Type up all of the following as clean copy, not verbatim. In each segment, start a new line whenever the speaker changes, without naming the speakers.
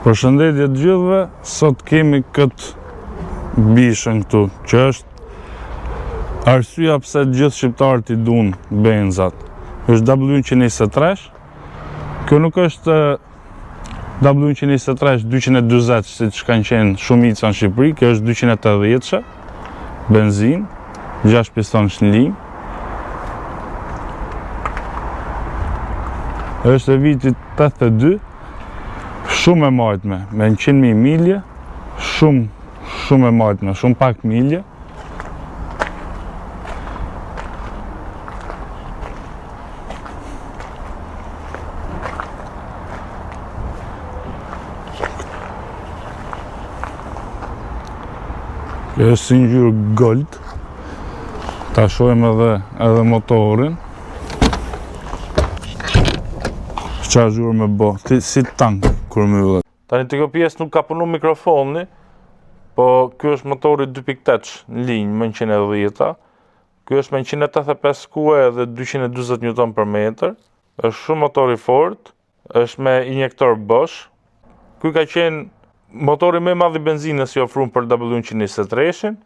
Përshëndetje të gjithëve, sot kemi këtë bishën këtu, që është arsyeja pse gjithë shqiptarët i duan benzat. Është W123. Kjo nuk është W123 240 siç kanë qenë shumica në Shqipëri, kjo është 280-she, benzinë, 6 pistonësh në linjë. Është e vitit 82. Shumë e majtme, me 100.000 milje, shumë e majtme, shumë pak milje. Kjo është si ngjyrë gold. Ta shohim edhe motorin. Çfarë me bë, si tank kur mbyllet. Tani te kjo pjesë nuk ka punu mikrofoni, po ky është motori 2.8 në linjë me 110. Ky është me 185 kuë dhe 240 Nm/m. Është shumë motor i fortë, është me injektor Bosch. Ky ka qenë motori më i madh i benzinës që ofruar për W123-shin.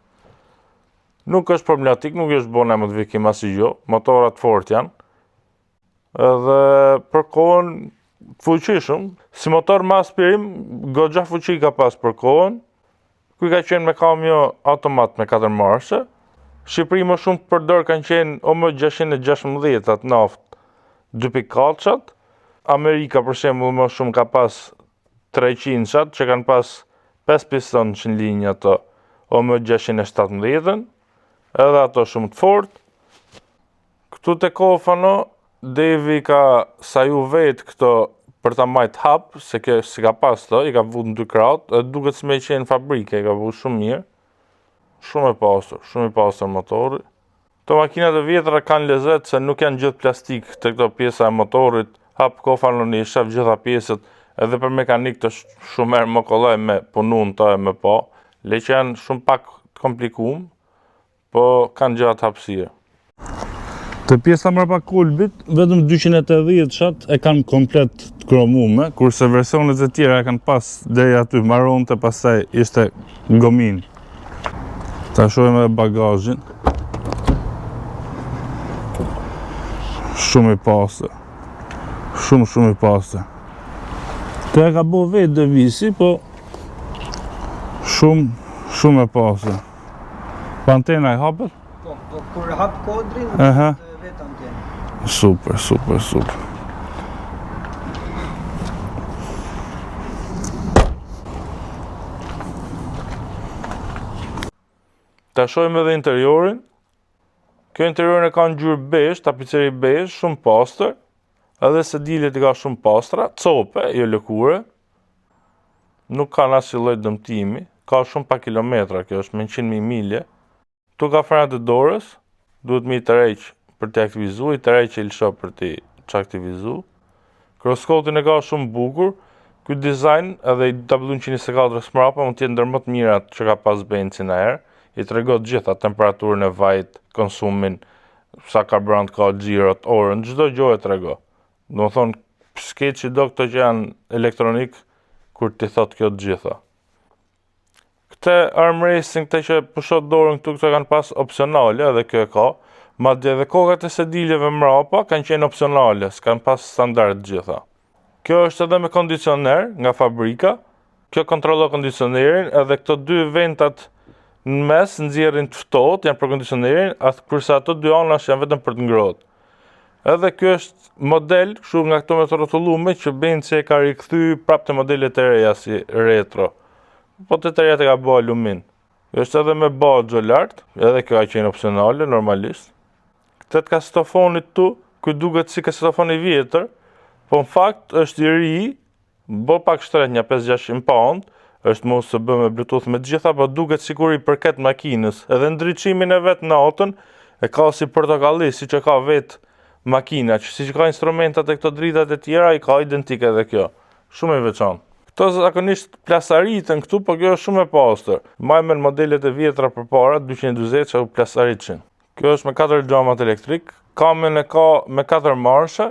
Nuk është problematik, nuk është bona modifikim asgjë, motorat fortë janë. Edhe për kohën fuqishëm, si motor me aspirim, goxha fuqi ka pas për kohën. Ky ka qenë me kamjo automat me 4 marshe. Shqipëri më shumë të përdor kanë qenë OM 616 naftë 2.4-shat. Amerika për shembull më shumë ka pas 300-shat që kanë pas 5 pistonësh në linjë ato OM 617, edhe ato shumë të fortë. Këtu te kofano Devi ka saju vetë këto për ta majt hap, se si ka pas to, i ka vut në 2 kraut, edhe duket si me qenë fabrike, i ka vut shumë mirë. Shumë i pastër motori. Këto makinat e vjetra kanë lezet se nuk janë gjithë plastik të këto pjesa e motorit, hap kofanon i shef gjitha pjesët, edhe për mekanik të shumë herë më kollaj me punu në to e me pa. Le që janë shumë pak komplikum, po kanë gjatë hapësirë. Të pjesa mbrapa kulbit, vetëm 280-shat e kanë komplet të kromume, kurse versionet e tjera e kanë pas deri aty maronte, pastaj ishte gomin. Ta shohim edhe bagazhin. Shumë i pastër. Shumë i pastër. Kjo e ka bo vetë dëvisi, po shumë e pastër. Antena e hapet?
Po, kur hap kodrin, vetë antena.
Super. Ta shohim edhe interiorin. Kjo interiorin e ka ngjyrë bezh, tapiceri bezh, shumë pastër. Edhe sedilet i ka shumë pastra, cope, jo lëkure. Nuk kanë asnjë lloj dëmtimi, ka shumë pa kilometra, kjo është me 100.000 milje. Tu ka frenat e dorës, duhet me i tërheq për t'i aktivizu, i tërheq e lësho për t'i aktivizu. Kroskotin e ka shumë bukur, ky dizajn edhe i W124 mrapa mund t'jenë ndër më të mirat që ka pas benzin e herë, i tregon gjitha temperaturën e vajit, konsumin, sa karburant ka, xhirot, orën, çdo gjë e tregon. Do të thonë, s'ke që do këto që janë elektronik, kur ti thot kjo të gjitha. Këte armracing, këte që pushot dorën këtu, këto kanë pas opcionale, edhe kjo e ka, madje edhe kokat e sediljeve mrapa kanë qenë opcionale, s'kanë pas standard gjitha. Kjo është edhe me kondicioner nga fabrika, kjo kontrollon kondicionerin, edhe këto 2 ventat në mes nxjerrin të ftohtë, janë për kondicionerin, kurse ato 2 anash janë vetëm për të ngrohtë. Edhe kjo është model, kështu nga këto me të rrotullume, që bëjnë se e ka rikthy prapë të modelet e reja si retro. Po të të reja e ka bo alumin. Kjo është edhe me baxho lartë, edhe kjo ka qenë opcionale, normalisht. Këtë kasetofonit tu, kjo duket si kasetofon i vjetër, po në fakt është i ri, bo pak shtret, një 5-600 pound, është mos të bë me Bluetooth me gjitha, po duket sikur i përket makinës. Edhe ndriçimin e vetë natën, e ka si portokalli, si që ka vetë makina, që si që ka instrumentat e këto dritat e tjera, i ka identike edhe kjo. Shumë e veçantë. Këto zakonisht plasaritën këtu, po kjo është shumë e pastër. Majme në modelet e vjetra për para, 220 që u plasaritëshin. Kjo është me 4 xhamat elektrik, kamen e ka me 4 marshe,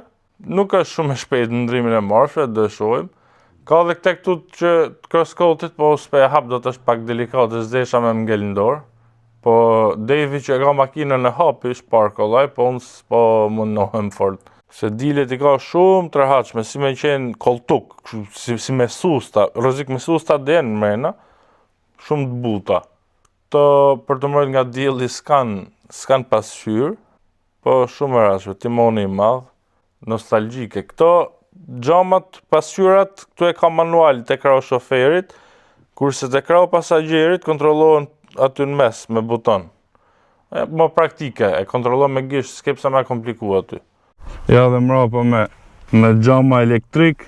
nuk është shumë e shpejt në ndrimin e marshve, dhe shohim. Ka dhe këte këtu që cross-coatit, po s'pe hap do të është pak delikat, dhe s'desha me m'ngell në dorë. Po Devi që ka makinën e hapi shparkollaj, po unë s'po mundohem fort. Se dilet i ka shumë të rehatshme, si me qenë koltuk, si me susta, rrezik me susta denë mrena, shumë të buta. Të për të mërët nga dielli s'kan pasqyrë, po shumë e rastshme, timoni i madh, nostalgjike. Këto xhamat pasqyrat, këtu e ka manual te krau shoferit, kurse te krau pasagjerit kontrollohen aty në mes me buton. Më praktike, e kontrollon me gisht, s'ke pse më kompliku aty. Ja dhe mrapa me xhama elektrik,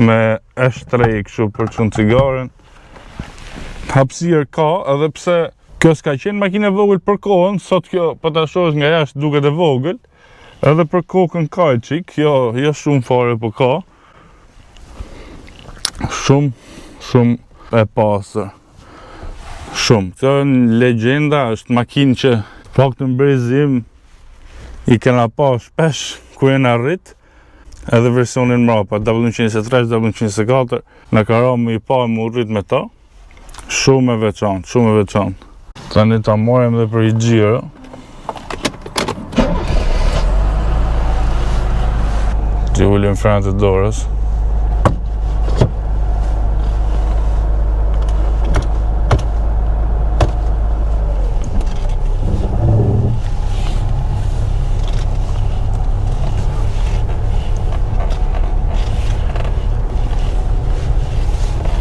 me eshtrej kështu për çun cigaren. Hapësirë ka, edhe pse kjo s'ka qenë makinë e vogël për kohën, sot kjo po ta shohësh nga jashtë duket e vogël, edhe për kokën ka çik, jo shumë fare po ka. Shumë e pastër. Shumë. Kjo është legjenda, është makinë që pak të mbrezim i kena pa shpesh ku e në rrit, edhe versionin mrapa, W123, W124, në ka ramë i pa më rrit me ta, shumë e veçantë. Tani ta marrim dhe për i gjiro. Ti ullim frenet e dorës.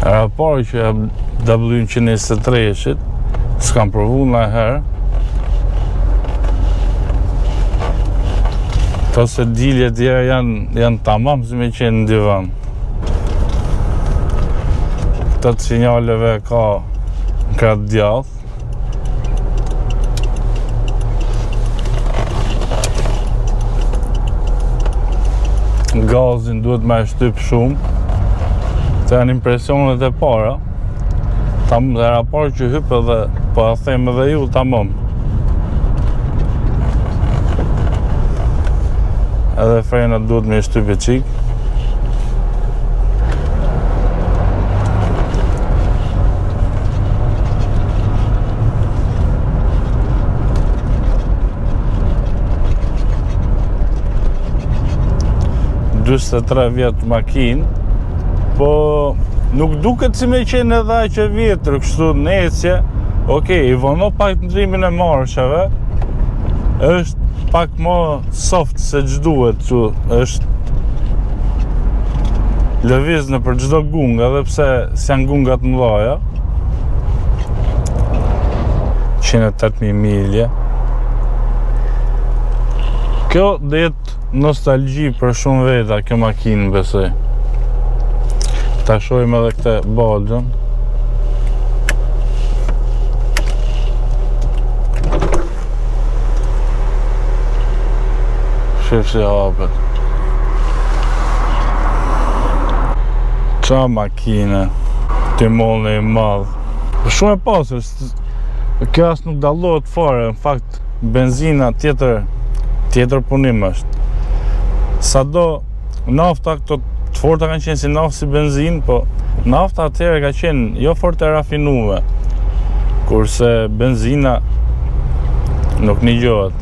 Era parë që W123-shit, s'kam provu nga herë. To se dilje tjera janë tamam si me qenë në divan. Këto të sinjaleve ka kratë djath. Gazin duhet me shtyp shumë. Të janë impresionet e para. Era parë që hypë edhe, po a them edhe ju, tamam. Edhe frenat duhet me shtypje qik. $23 vjetë makinë, po nuk duket si me qenë edhe aq e vjetër, kështu në ecje. Okej, i vono pak ndrimin e marshave, është pak më soft se ç'duhet, është lëviz në për çdo gung, edhe pse s'janë gungat mëdha. 108.000 milje. Kjo do jetë nostalgji për shumë veta, kjo makinë besoj. Ta shojmë edhe këte balgjën. Shif si hapet. Qa makine, timoni i madh. Shumë e pasur, kjo as nuk dallohet fare, në fakt benzina tjetër punim është. Sado nafta këto të forta kanë qenë si naftë si benzin, po nafta atëherë ka qenë jo fort e rafinuar, kurse benzina nuk ngjohet.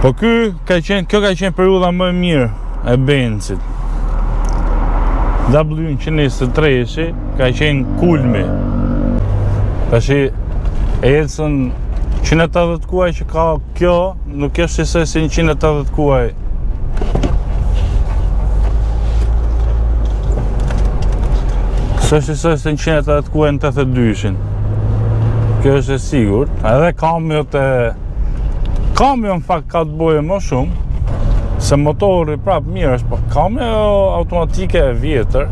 Po kjo ka qenë periudha më e mirë e Benzit. W123-shi ka qenë kulmi. Tashi ecën 180 kuaj që ka kjo, nuk është njësoj si 180 kuaj. Së është njësoj si 180 kuaj në 82-shin. Kjo është e sigurt. Edhe kamion fakt ka të boje më shumë, se motori prap mirë është, po kamio automatike e vjetër,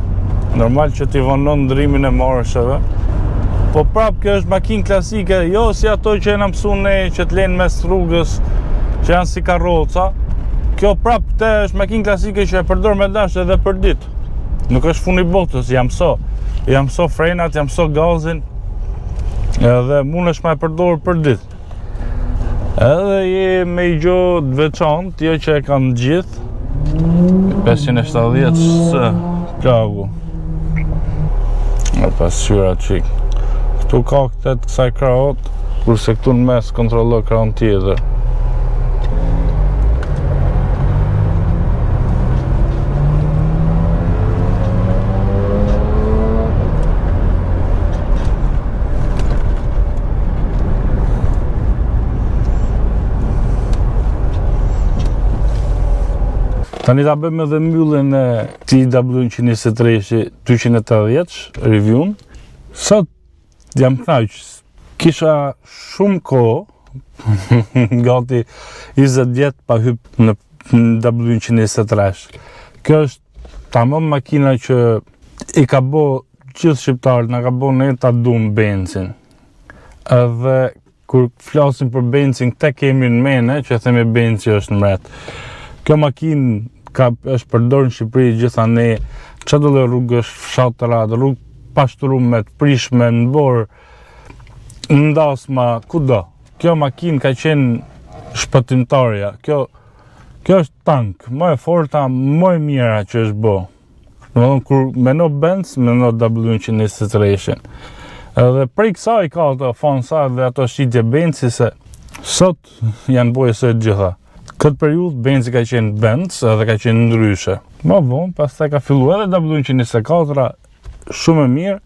normal që t'i vonon ndrimin e marsheve, po prap kjo është makinë klasike, jo si ato që jena mësu ne, që t'lenë mes rrugës, që janë si karroca. Kjo prap te është makinë klasike që e përdor me dash edhe për ditë. Nuk është funi botës, jam so frenat, jam so gazin, edhe mund është me e përdor për ditë. Edhe je me i gjo të veçantë, jo që e kanë gjithë, 570 plagu. E pas syra qik. Këtu ka këtë kësaj krahot, kurse këtu në mes kontrolloj krahon tjetër. Tani ta bëjmë edhe mbylljen e këtij W123 280 review-n. Sot jam knaq. Kisha shumë kohë, gati 20 vjet pa hyp në W123. Kjo është tamam makina që i ka bë gjithë shqiptarët, na ka bë ne ta duam benzin. Edhe kur flasim për benzin, te kemi në mene që themi benzi është mbret. Kjo makinë është përdorur në Shqipëri gjithanë, çdo lloj rrugësh fshatëra, rrugë pa shtrume, të prishme, në borë, ndasma, kudo. Kjo makinë ka qenë shpëtimtarja. Kjo është tank, më e forta, më e mira që është bë. Domethënë kur mendo Benz, mendo W123. Edhe prej kësaj ka ato fansa dhe ato shitje Benzi se sot janë bojë së gjitha. Këtë periudhë Benzi ka qenë Benz edhe ka qenë ndryshe. Më vonë, pastaj ka filluar edhe W124 shumë e mirë,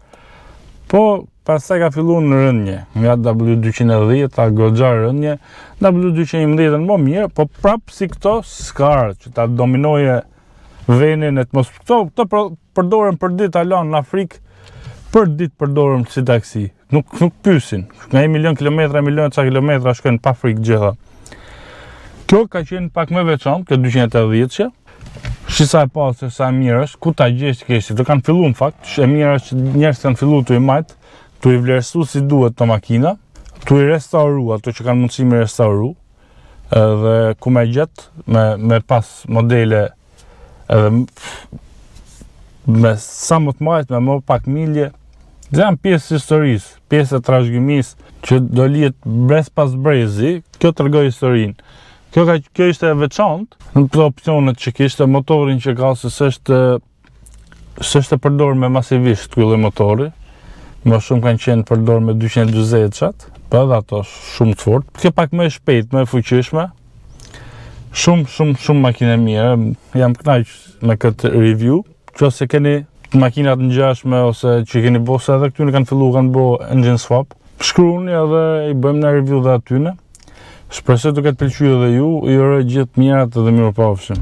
po pastaj ka filluar në rënje. Nga W210 goxha rënje, W211 më mirë, po prapë si këto s'ka që ta dominoje venin e të mos. Këto përdoren për ditë alon në Afrikë, për ditë përdoren si taksi. Nuk pyesin. Nga 1 milion kilometra, 1 milion ca kilometra shkojnë pa frikë gjitha. Kjo ka qenë pak më veçantë, kjo 280-që. Shisa e pasë sa mirë është, ku ta gjesh keshti, të kanë fillu në fakt, e mirë është që njerëz kanë fillu të i majtë, të i vlerësu si duhet të makina, të i restauru, ato që kanë mundësi me restauru, edhe ku me gjetë, me pas modele, edhe me sa më të majtë, me më pak milje, dhe janë pjesë historisë, pjesë e trashëgimisë, që do lihet brez pas brezi, kjo tregoj historinë. Kjo ishte e veçantë në këto opsionet që kishte, motorin që ka, se s'është përdorur me masivisht ky lloj motori. Më shumë kanë qenë përdorur me 240-çat, po edhe ato shumë të fortë. Kjo pak më e shpejtë, më e fuqishme. Shumë makinë mirë. Jam kënaq me këtë review. Nëse keni makinat ngjashme ose që keni bosë edhe këtu kanë bë engine swap, shkruani edhe i bëjmë në review dhe atyne. Shpresoj të ketë pëlqyer edhe ju, ju uroj gjithë mirat dhe mirëpafshim.